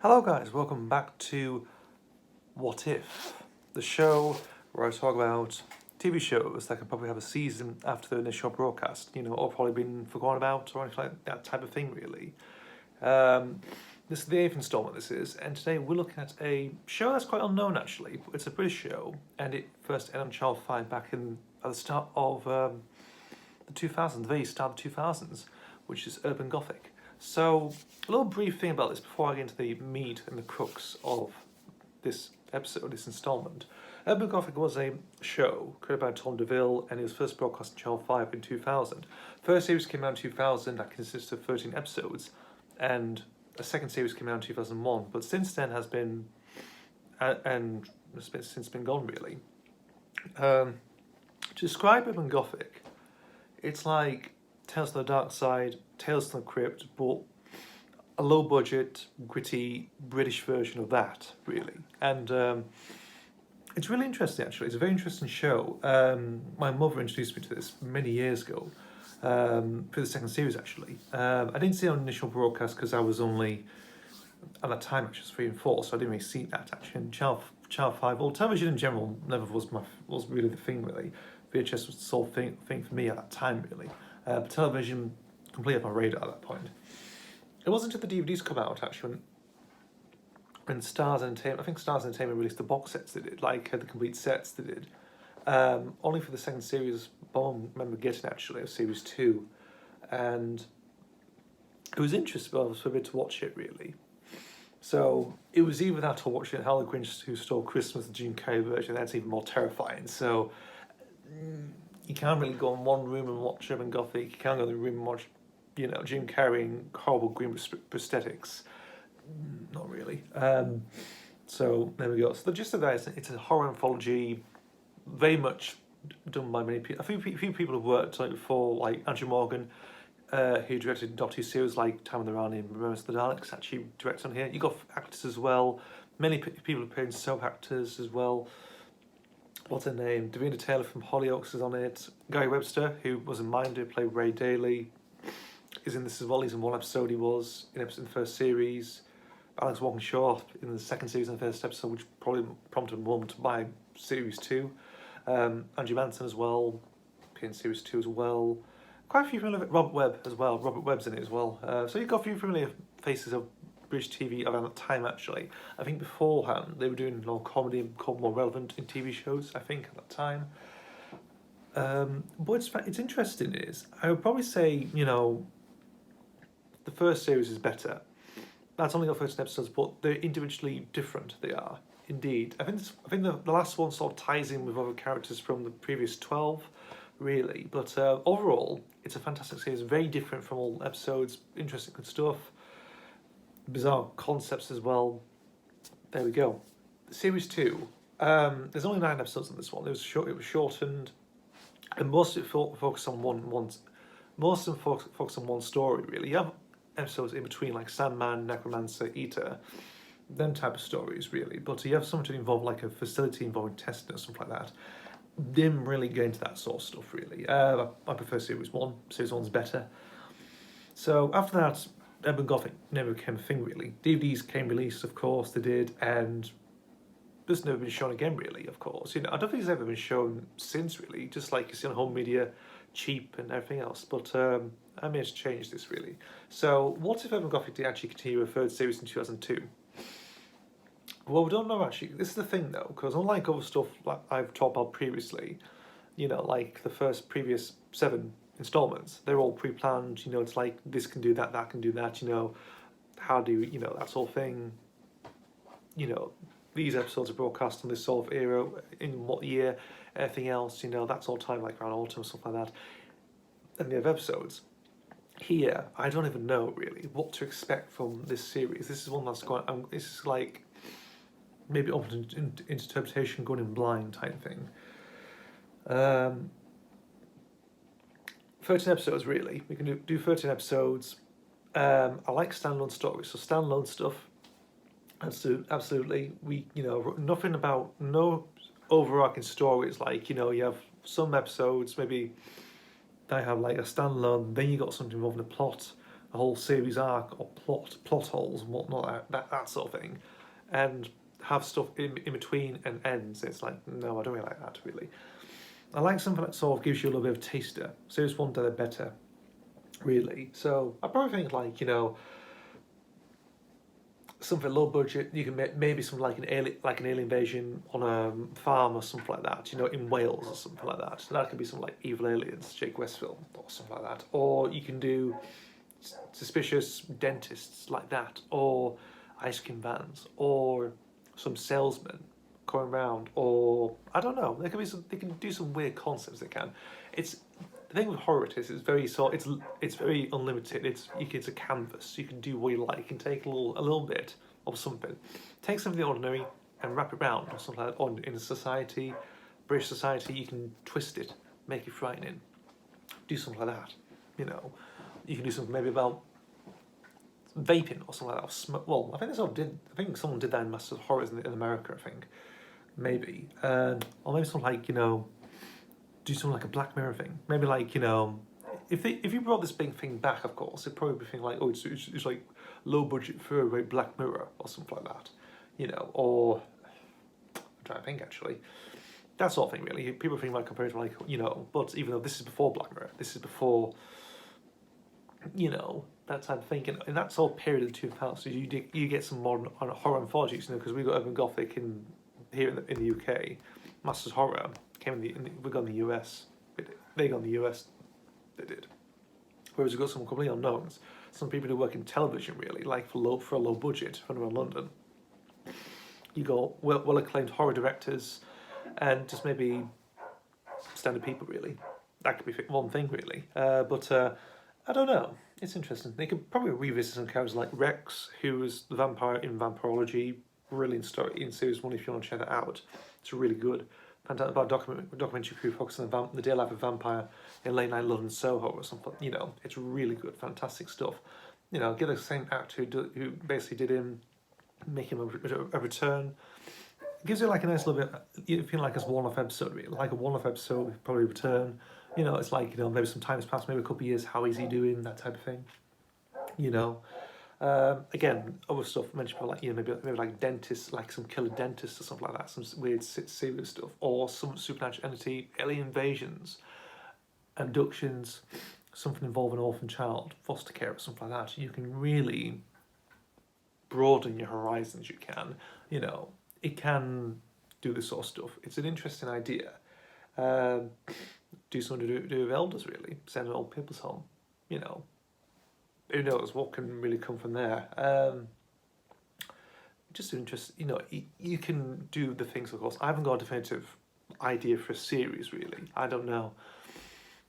Hello, guys. Welcome back to What If, the show where I talk about TV shows that could probably have a season after the initial broadcast, or probably been forgotten about or anything like that type of thing, really. Um, this is the eighth installment, and today we're looking at a show that's quite unknown, actually. It's a British show, and it first aired on Channel 5 back at the start of the 2000s, the very start of the 2000s, which is Urban Gothic. So, a little brief thing about this before I get into the meat and the crux of this episode, this installment. Urban Gothic was a show created by Tom DeVille, and it was first broadcast on Channel 5 in 2000. First series came out in 2000 that consists of 13 episodes, and a second series came out in 2001, but since then has been, and has been, since been gone really. To describe Urban Gothic, it's like Tales from the Dark Side, Tales from the Crypt, but a low budget, gritty British version of that, really. And it's really interesting, actually. It's a very interesting show. My mother introduced me to this many years ago, for the second series, actually. I didn't see it on initial broadcast because I was only, at that time, actually, 3 and 4, so I didn't really see that, actually. And Channel 5, or television in general, never was really the thing, really. VHS was the sole thing for me at that time, really. But television, completely off my radar at that point. It wasn't until the DVDs come out, actually, when Stars Entertainment, I think Stars Entertainment released the box sets they did, like the complete sets they did. Only for the second series, I remember getting, actually, of series 2. And it was interesting, but I was forbid to watch it, really. So it was either that or watching How the Grinch Who Stole Christmas, the Jim Carrey version. That's even more terrifying. So you can't really go in one room and watch Urban Gothic. You can't go in the room and watch, Jim Carrey in horrible green prosthetics. Not really. So there we go. So the gist of that is it's a horror anthology, very much done by many people. A few people have worked on it before, like Andrew Morgan, who directed Doctor series like Time of the Rani and Remembrance of the Daleks, actually directs on here. You got actors as well. Many people have played soap actors as well. What's her name? Davina Taylor from Hollyoaks is on it. Gary Webster, who was in Minder, played Ray Daly, is in this as well. He's in one episode. He was in the first series. Alex Walkinshaw in the second series and the first episode, which probably prompted Mum to buy series 2. Andrew Manson as well, in series 2 as well. Quite a few familiar. Robert Webb as well. Robert Webb's in it as well. So you've got a few familiar faces of British TV around that time, actually. I think beforehand they were doing more comedy and more relevant in TV shows, I think, at that time. But it's interesting is, I would probably say, the first series is better. That's only got 13 episodes, but they're individually different, they are, indeed. I think the last one sort of ties in with other characters from the previous 12, really. But overall, it's a fantastic series, very different from all episodes, interesting good stuff. Bizarre concepts as well. There we go. Series 2. There's only 9 episodes on this one. It was shortened, and most of it focused on most of them focus on one story, really. You have episodes in between, like Sandman, Necromancer, Eater, them type of stories, really. But you have something to involve, like a facility involving testing or something like that. Didn't really get into that sort of stuff, really. I prefer Series 1. Series 1's better. So after that, Urban Gothic never became a thing, really. DVDs came released, of course, they did, and it's never been shown again, really, of course. I don't think it's ever been shown since, really, just like you see on home media, cheap and everything else. But I managed to change this, really. So what if Urban Gothic did actually continue a third series in 2002? Well, we don't know, actually. This is the thing, though, because unlike other stuff like I've talked about previously, like the previous 7 installments, they're all pre-planned. It's like this can do that, that can do that. How do that sort of thing. These episodes are broadcast in this sort of era, in what year, everything else. That's all time like around autumn, stuff like that. And the other episodes. Here, I don't even know really what to expect from this series. This is one that's going. This is like maybe open to interpretation, going in blind type thing. 13 episodes, really. We can do 13 episodes. I like standalone stories, so standalone stuff. Absolutely. Nothing about, no overarching stories. Like, you have some episodes, maybe they have like a standalone, then you got something involving a plot, a whole series arc or plot holes and whatnot, that sort of thing, and have stuff in between and ends. It's like, no, I don't really like that, really. I like something that sort of gives you a little bit of taster. Series 1 did it better, really. So I probably think, like, something low budget. You can make maybe something like an alien invasion on a farm or something like that. In Wales or something like that. So that could be something like Evil Aliens, Jake Westfield or something like that. Or you can do suspicious dentists like that, or ice cream vans, or some salesmen going around, or I don't know. There can be they can do some weird concepts. They can. It's the thing with horror is it's very it's very unlimited. It's a canvas. You can do what you like. You can take a little bit of something, take something ordinary and wrap it around or something like that. Or in a society, British society, you can twist it, make it frightening, do something like that. You can do something maybe about vaping or something like that. Well, I think they sort of did. I think someone did that in Masters of Horrors in America. I think maybe, or maybe something like do something like a Black Mirror thing. Maybe like if you brought this big thing back, of course, it'd probably be a thing like it's like low budget throwaway Black Mirror or something like that. Or I'm trying to think actually. That sort of thing, really. People think like compared to like but even though this is before Black Mirror, this is before that type of thing. And in that sort of period of the 2000s, you get some modern horror anthologies, because we got Urban Gothic here in the UK. Masters Horror came we got in the US. They got in the US. They did. Whereas we've got some completely unknowns. Some people who work in television, really, like for a low budget, from around London. You got well acclaimed horror directors, and just maybe standard people, really. That could be one thing, really. But I don't know. It's interesting. They could probably revisit some characters like Rex, who was the vampire in Vampirology. Brilliant story in series 1 if you want to check that out. It's really good. Fantastic about documentary crew focusing on the day life of a vampire in late night London Soho or something. It's really good, fantastic stuff. Get the same actor who basically did him, make him a return. It gives you like a nice little bit. You feel like it's a one-off episode, really. Like a one-off episode, probably return. It's like maybe some time has passed, maybe a couple of years. How is he doing? That type of thing. Again, other stuff mentioned like maybe like dentists, like some killer dentists or something like that, some weird serious stuff, or some supernatural entity, alien invasions, abductions, something involving an orphan child, foster care, or something like that. You can really broaden your horizons. You can, it can do this sort of stuff. It's an interesting idea. Do something to do with elders, really. Send an old people's home, Who knows what can really come from there? Just interesting, you can do the things, of course. I haven't got a definitive idea for a series, really. I don't know.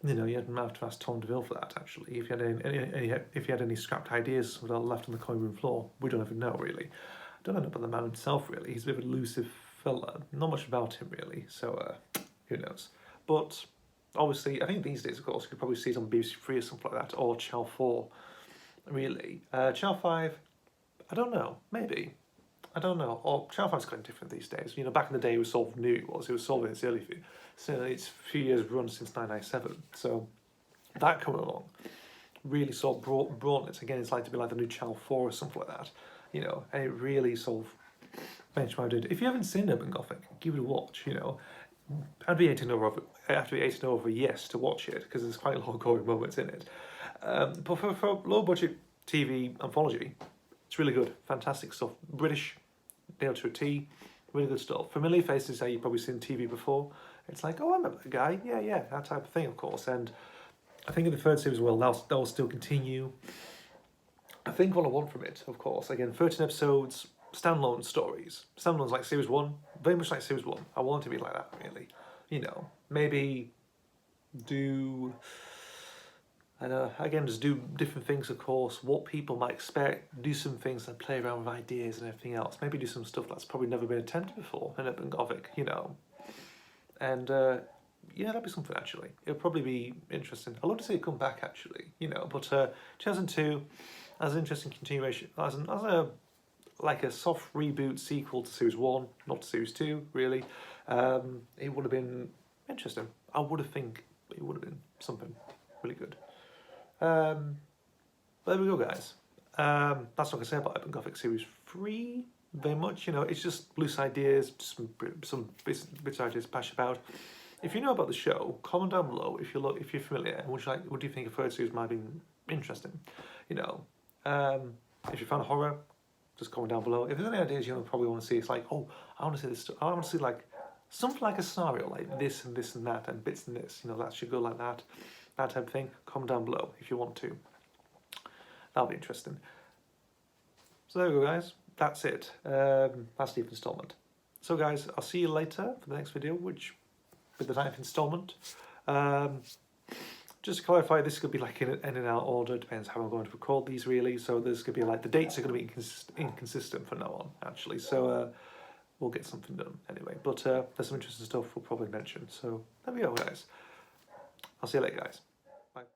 You have to ask Tom DeVille for that, actually. If you had any scrapped ideas that are left on the cutting room floor, we don't even know, really. I don't know about the man himself, really. He's a bit of an elusive fella. Not much about him, really. So, who knows? But obviously, I think these days, of course, you could probably see it on BBC Three or something like that, or Channel 4. Really. Channel 5, I don't know, maybe. I don't know. Or Channel 5's kind of different these days. Back in the day it was sort of new, it was sort of in its early it's a few years run since 1997. So that coming along really sort of brought it. Again, it's like to be like the new Channel 4 or something like that. And it really sort of benchmarked it. If you haven't seen Urban Gothic, give it a watch, I'd be 18 over yes to watch it, because there's quite a lot of gory moments in it. But for low budget TV anthology, it's really good, fantastic stuff. British, nailed to a T, really good stuff. Familiar faces that you've probably seen TV before. It's like, oh, I remember the guy, yeah, that type of thing, of course. And I think in the third series, they'll still continue. I think what I want from it, of course, again, 13 episodes, standalone stories. Standalone's like series 1, very much like series 1. I want it to be like that, really. Maybe do... And again, just do different things, of course, what people might expect, do some things and play around with ideas and everything else. Maybe do some stuff that's probably never been attempted before in Urban Gothic, And, that'd be something, actually. It'll probably be interesting. I'd love to see it come back, actually, But 2002, as an interesting continuation, as a soft reboot sequel to Series 1, not to Series 2, really, it would have been interesting. I would have think it would have been something really good. But there we go, guys. That's not going to say about it, but Gothic Series 3, very much, you know, it's just loose ideas, just some bits of ideas to bash about. If you know about the show, comment down below if you're familiar, and what do you think a third series might be interesting? You know, if you found horror, just comment down below. If there's any ideas you probably want to see, it's like, oh, I want to see this. I want to see like something like a scenario, like this and this and that, and bits and this. You know, that should go like that, that type of thing. Comment down below if you want to. That'll be interesting. So there we go, guys. That's it. That's the installment. So, guys, I'll see you later for the next video, which with the 9th installment. Just to clarify, this could be like in and out order, depends how I'm going to record these really. So there's going to be like, the dates are going to be inconsistent from now on, actually. So we'll get something done anyway. But there's some interesting stuff we'll probably mention. So there we go, guys. I'll see you later, guys. Bye.